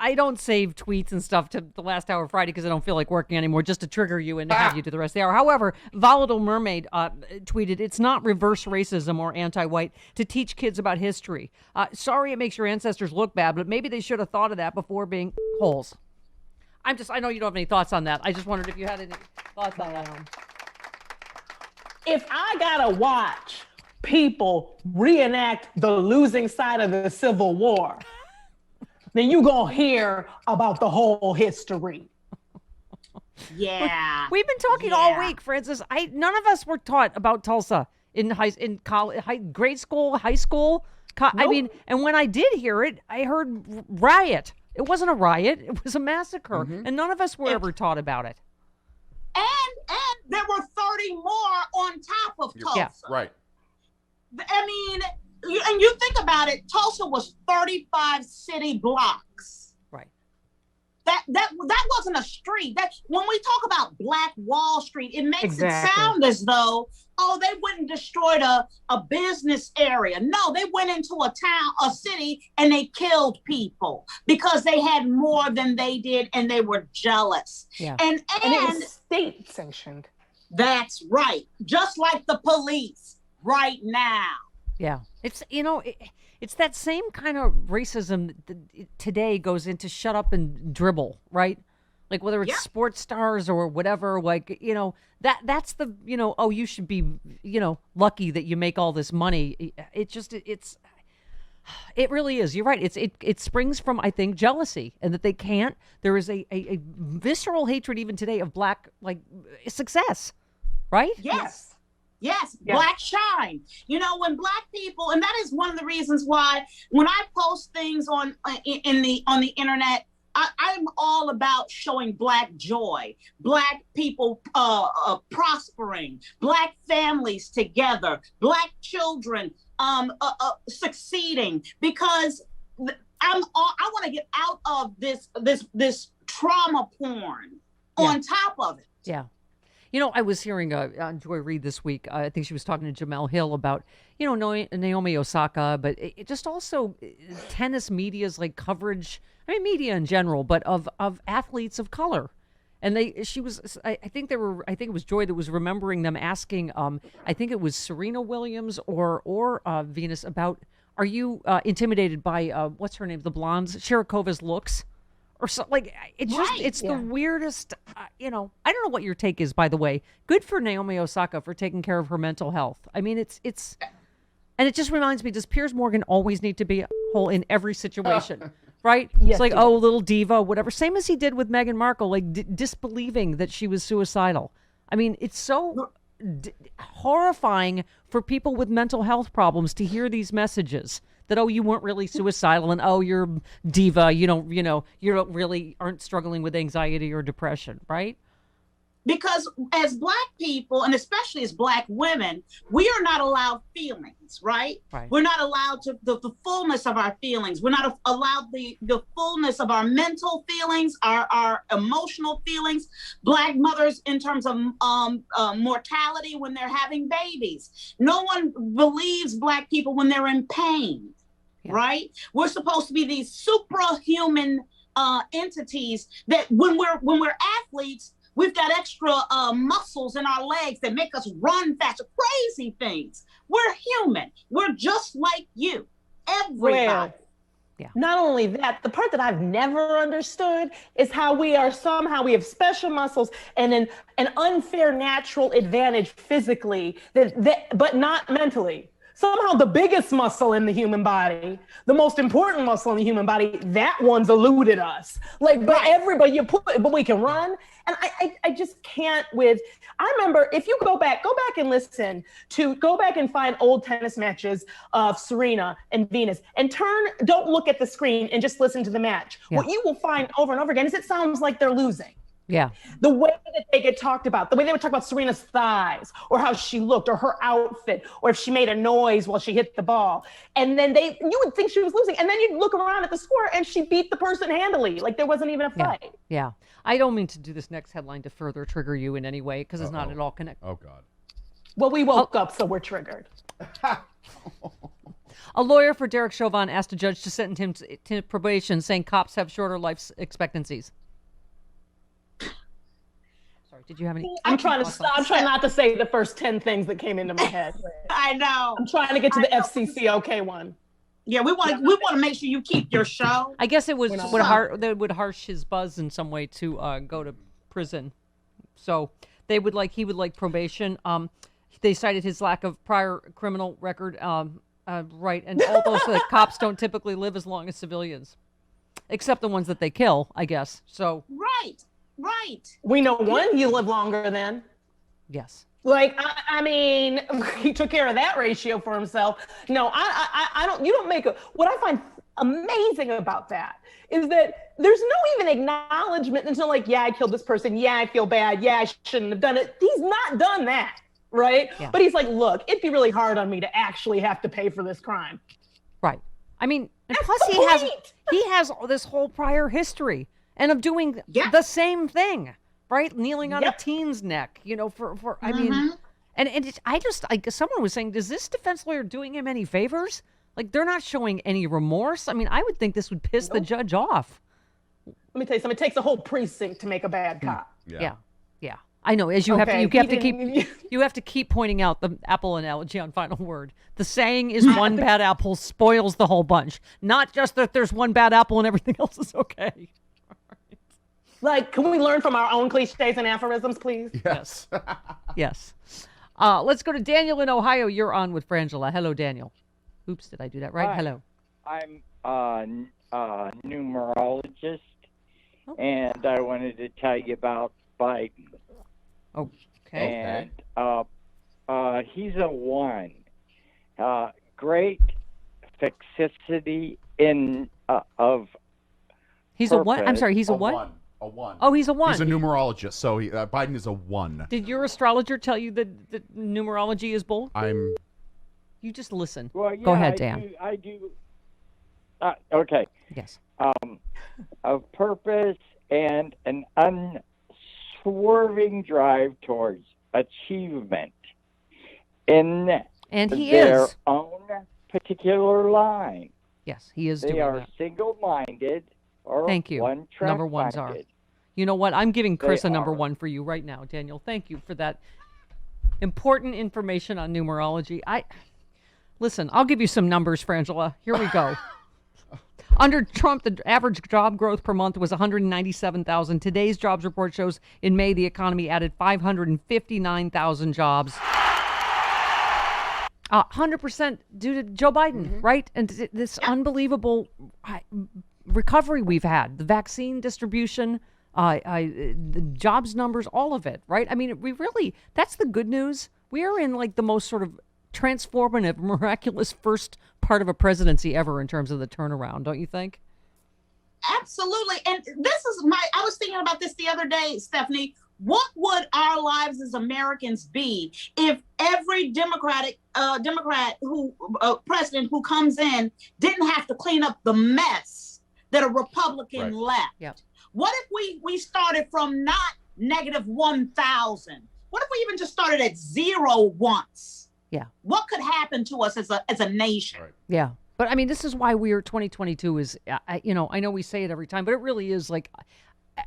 I don't save tweets and stuff to the last hour of Friday because I don't feel like working anymore, just to trigger you and have you do the rest of the hour. However, Volatile Mermaid tweeted, "It's not reverse racism or anti-white to teach kids about history. Sorry it makes your ancestors look bad, but maybe they should have thought of that before being holes." I know you don't have any thoughts on that. I just wondered if you had any thoughts on that. If I gotta watch people reenact the losing side of the Civil War, then you gonna hear about the whole history. Yeah. We've been talking all week, Francis. None of us were taught about Tulsa in grade school, high school. Nope. I mean, and when I did hear it, I heard riot. It wasn't a riot. It was a massacre. Mm-hmm. And none of us were ever taught about it. And there were 30 more on top of Tulsa. Yeah. Right. I mean, and you think about it, Tulsa was 35 city blocks. Right. That wasn't a street. That when we talk about Black Wall Street, it makes it sound as though, oh, they went and destroyed a business area. No, they went into a city, and they killed people because they had more than they did, and they were jealous. Yeah. And it was state sanctioned. That's right. Just like the police right now. Yeah. It's that same kind of racism that today goes into shut up and dribble, right? Like whether it's sports stars or whatever, like, that's the, oh, you should be, lucky that you make all this money. It really is. You're right. It springs from, I think, jealousy, and that they can't. There is a visceral hatred even today of Black, success, right? Yes. Yes, Black shine. When Black people, and that is one of the reasons why when I post things on the internet, I'm all about showing Black joy, Black people prospering, Black families together, Black children succeeding, because I want to get out of this trauma porn on top of it. Yeah. I was hearing Joy Reid this week. I think she was talking to Jamel Hill about, Naomi Osaka, but it just also tennis media's coverage. I mean, media in general, but of athletes of color. And I think it was Joy that was remembering them asking, I think it was Serena Williams or Venus about, are you intimidated by, what's her name, the blondes, Sharapova's looks? Or so, it's the weirdest, I don't know what your take is, by the way. Good for Naomi Osaka for taking care of her mental health. I mean, and it just reminds me, does Piers Morgan always need to be a whole in every situation? Right? Yes, it's oh, little diva, whatever. Same as he did with Meghan Markle, disbelieving that she was suicidal. I mean, it's so horrifying for people with mental health problems to hear these messages. That, oh, you weren't really suicidal, and oh, you're diva. You aren't struggling with anxiety or depression, right? Because as Black people, and especially as Black women, we are not allowed feelings, right? We're not allowed the fullness of our feelings. We're not allowed the fullness of our mental feelings, our emotional feelings. Black mothers, in terms of mortality when they're having babies. No one believes Black people when they're in pain, right? We're supposed to be these superhuman entities that when we're athletes, we've got extra muscles in our legs that make us run faster, crazy things. We're human. We're just like you, everybody. Well, not only that, the part that I've never understood is how we have special muscles and an unfair natural advantage physically, but not mentally. Somehow the biggest muscle in the human body, the most important muscle in the human body, that one's eluded us. But we can run. And I just can't I remember, if you go back and find old tennis matches of Serena and Venus and don't look at the screen and just listen to the match. Yeah. What you will find over and over again is it sounds like they're losing. Yeah. The way that they get talked about, the way they would talk about Serena's thighs or how she looked or her outfit or if she made a noise while she hit the ball. And then you would think she was losing. And then you'd look around at the score and she beat the person handily. Like there wasn't even a fight. Yeah. I don't mean to do this next headline to further trigger you in any way because it's not at all connected. Oh, God. Well, we woke up, so we're triggered. A lawyer for Derek Chauvin asked a judge to sentence him to probation, saying cops have shorter life expectancies. Sorry, did you have any? I'm trying not to say the first 10 things that came into my head. I know. I'm trying to get to the FCC okay one. Yeah, we want to make sure you keep your show. I guess it would harsh his buzz in some way to go to prison. So he would like probation. They cited his lack of prior criminal record. Right, and although the cops don't typically live as long as civilians, except the ones that they kill, I guess. So right. We know one you live longer than. Yes. Like I mean, he took care of that ratio for himself. No, I don't. You don't make a. What I find amazing about that is that there's no even acknowledgement until like, yeah, I killed this person. Yeah, I feel bad. Yeah, I shouldn't have done it. He's not done that. Right. Yeah. But he's like, look, it'd be really hard on me to actually have to pay for this crime. Right. I mean, and That's plus he has this whole prior history and of doing the same thing, right? Kneeling on a teen's neck, for I mean, and someone was saying, is this defense lawyer doing him any favors? Like they're not showing any remorse. I mean, I would think this would piss the judge off. Let me tell you something. It takes a whole precinct to make a bad cop. Yeah. I know. As you have to keep pointing out the apple analogy on Final Word. The saying is one bad apple spoils the whole bunch. Not just that there's one bad apple and everything else is okay. Right. Like, can we learn from our own cliches and aphorisms, please? Yes. Yes. Let's go to Daniel in Ohio. You're on with Frangela. Hello, Daniel. Oops, did I do that right? Hi. Hello. I'm a numerologist, and I wanted to tell you about Biden. Okay. And he's a 1. Great fixity of He's purpose. a what? I'm sorry, he's a what? A 1. Oh, he's a 1. He's a numerologist, so Biden is a 1. Did your astrologer tell you that numerology is bull? You just listen. Well, yeah, Go ahead, Dan. I do. Okay. Yes. Of purpose and an unswerving drive towards achievement in their own particular line. Yes, he is they doing are that. Single-minded or Thank you. one-track Number ones are. minded. You know what? I'm giving Chris They a number are. 1 for you right now, Daniel. Thank you for that important information on numerology. Listen, I'll give you some numbers, Frangela. Here we go. Under Trump, the average job growth per month was 197,000. Today's jobs report shows in May the economy added 559,000 jobs. 100% due to Joe Biden, right? And this unbelievable recovery we've had, the vaccine distribution, the jobs numbers, all of it, right? I mean, that's the good news. We are in like the most sort of transformative, miraculous first part of a presidency ever in terms of the turnaround, don't you think? Absolutely. And I was thinking about this the other day, Stephanie. What would our lives as Americans be if every Democrat president who comes in didn't have to clean up the mess that a Republican left? Yep. What if we started from not negative 1,000? What if we even just started at 0 once? Yeah. What could happen to us as a nation? Right. Yeah. But I mean, this is why 2022 is, I know we say it every time, but it really is like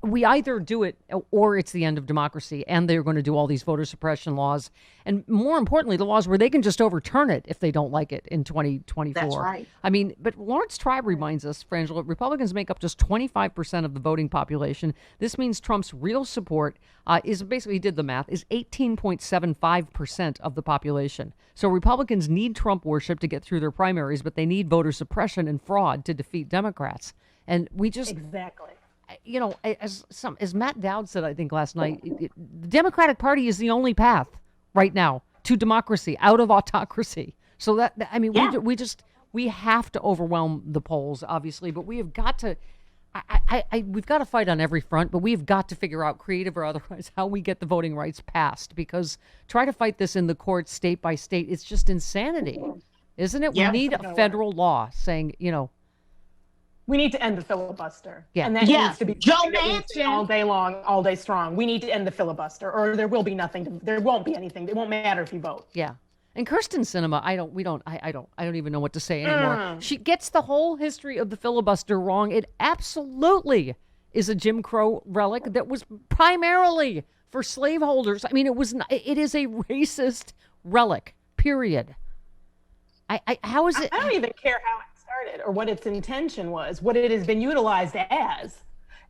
we either do it or it's the end of democracy, and they're going to do all these voter suppression laws. And more importantly, the laws where they can just overturn it if they don't like it in 2024. That's right. I mean, but Lawrence Tribe reminds us, Frangela, Republicans make up just 25% of the voting population. This means Trump's real support is basically, he did the math, is 18.75% of the population. So Republicans need Trump worship to get through their primaries, but they need voter suppression and fraud to defeat Democrats. And we just... Exactly. As Matt Dowd said, I think last night, the Democratic Party is the only path right now to democracy, out of autocracy. So we have to overwhelm the polls, obviously, but we have got to we've got to fight on every front, but we've got to figure out, creative or otherwise, how we get the voting rights passed, because try to fight this in the courts state by state, it's just insanity, isn't it? Yeah. We need a federal law saying, we need to end the filibuster. Yeah. And that needs to be Joe Manchin all day long, all day strong. We need to end the filibuster, or there will be nothing. There won't be anything. It won't matter if you vote. Yeah. And Kirsten Sinema, I don't even know what to say anymore. She gets the whole history of the filibuster wrong. It absolutely is a Jim Crow relic that was primarily for slaveholders. I mean, it is a racist relic, period. How is it? I don't even care how it started or what its intention was. What it has been utilized as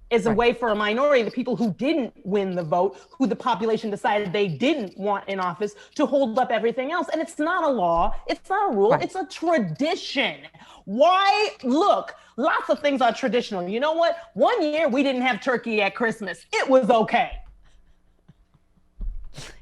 is a way for a minority, the people who didn't win the vote, who the population decided they didn't want in office, to hold up everything else. And it's not a law. It's not a rule. It's a tradition. Why? Look, lots of things are traditional. You know what? One year we didn't have turkey at Christmas. It was okay.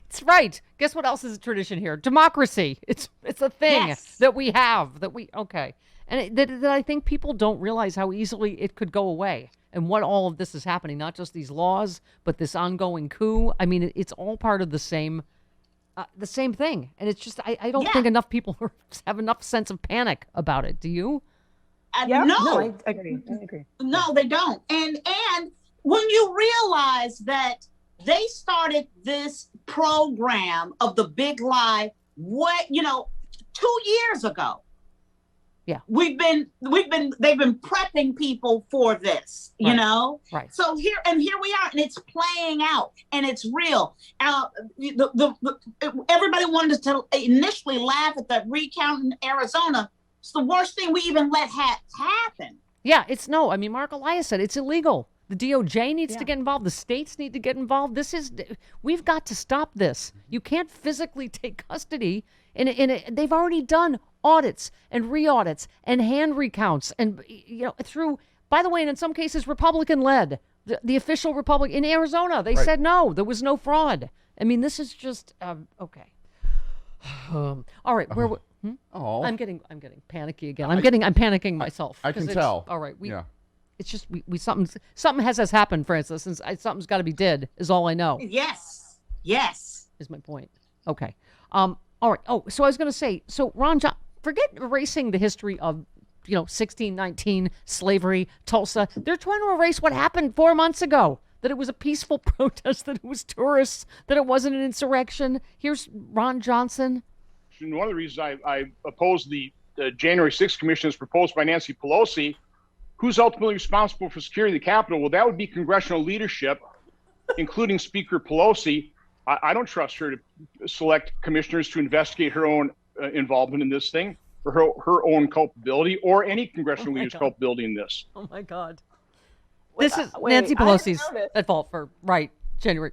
It's right. Guess what else is a tradition here? Democracy. It's a thing that we have, okay. And that I think people don't realize how easily it could go away. And what all of this is happening, not just these laws, but this ongoing coup. I mean, it's all part of the same thing. And it's just, I don't think enough people have enough sense of panic about it. Do you? No, I agree. No, they don't. And when you realize that they started this program of the big lie, 2 years ago. Yeah. They've been prepping people for this, you know? Right. So here we are, and it's playing out, and it's real. Everybody wanted to initially laugh at the recount in Arizona. It's the worst thing we even let happen. Yeah, I mean, Mark Elias said it's illegal. The DOJ needs to get involved. The states need to get involved. We've got to stop this. You can't physically take custody they've already done audits and re-audits and hand recounts and, through, by the way, and in some cases, Republican-led. The official Republican in Arizona, they said no, there was no fraud. I mean, this is just, okay. All right, I'm getting panicky again. I'm panicking myself. I can tell. All right, it's just something has happened, Francis, and something's got to be did. Is all I know. Yes, is my point. Okay. All right. Oh, so I was going to say. So Ron John, forget erasing the history of 1619 slavery, Tulsa. They're trying to erase what happened 4 months ago. That it was a peaceful protest. That it was tourists. That it wasn't an insurrection. Here's Ron Johnson. And one of the reasons I opposed the January 6th commission as proposed by Nancy Pelosi. Who's ultimately responsible for securing the Capitol? Well, that would be congressional leadership, including Speaker Pelosi. I don't trust her to select commissioners to investigate her own involvement in this thing, or her own culpability, or any congressional leader's culpability in this. Oh, my God. This is Nancy Pelosi's at fault for, January.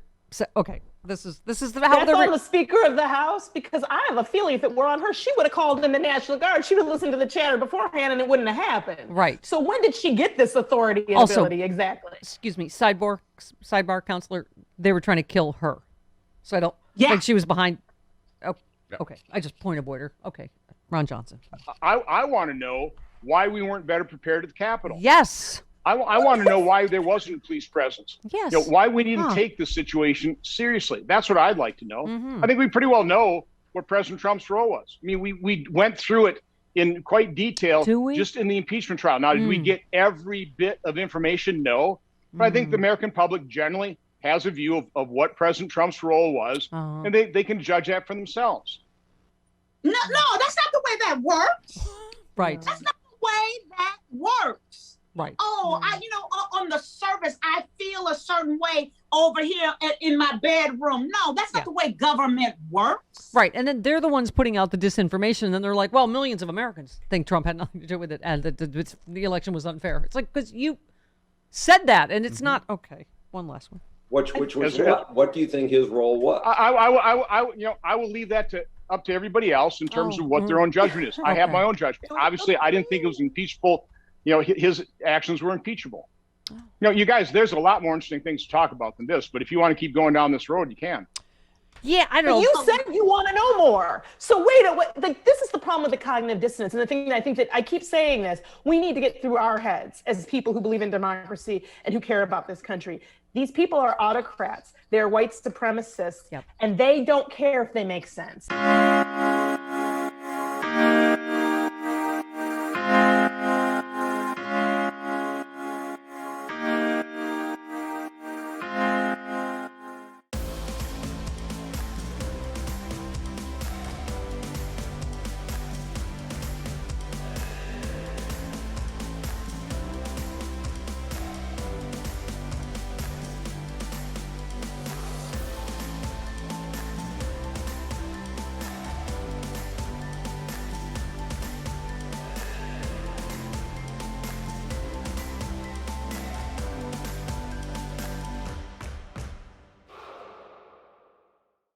Okay. This is how that's on the Speaker of the House, because I have a feeling if it were on her, she would have called in the National Guard. She would have listened to the chatter beforehand, and it wouldn't have happened. Right. So when did she get this authority and ability exactly? Excuse me, sidebar, counselor. They were trying to kill her, so I don't think she was behind. Oh, okay. I just point avoid her. Okay, Ron Johnson. I want to know why we weren't better prepared at the Capitol. Yes. I want to know why there wasn't a police presence. Yes. Why we didn't take this situation seriously. That's what I'd like to know. Mm-hmm. I think we pretty well know what President Trump's role was. I mean, we went through it in quite detail just in the impeachment trial. Now, did we get every bit of information? No. But I think the American public generally has a view of what President Trump's role was, and they can judge that for themselves. No, that's not the way that works. Right. That's not the way that works. Right. Oh, on the surface, I feel a certain way over here in my bedroom. No, that's not the way government works. Right. And then they're the ones putting out the disinformation. And then they're like, well, millions of Americans think Trump had nothing to do with it and that the election was unfair. It's like, because you said that and it's not. Okay. One last one. Which was what do you think his role was? I will leave that up to everybody else in terms of what their own judgment is. I have my own judgment. Obviously, I didn't think it was impeachable. His actions were impeachable. You guys, there's a lot more interesting things to talk about than this, but if you want to keep going down this road, you can. Yeah, I don't know. You said you want to know more. So like, this is the problem with the cognitive dissonance. And the thing that I think that I keep saying this, we need to get through our heads as people who believe in democracy and who care about this country. These people are autocrats. They're white supremacists, and they don't care if they make sense.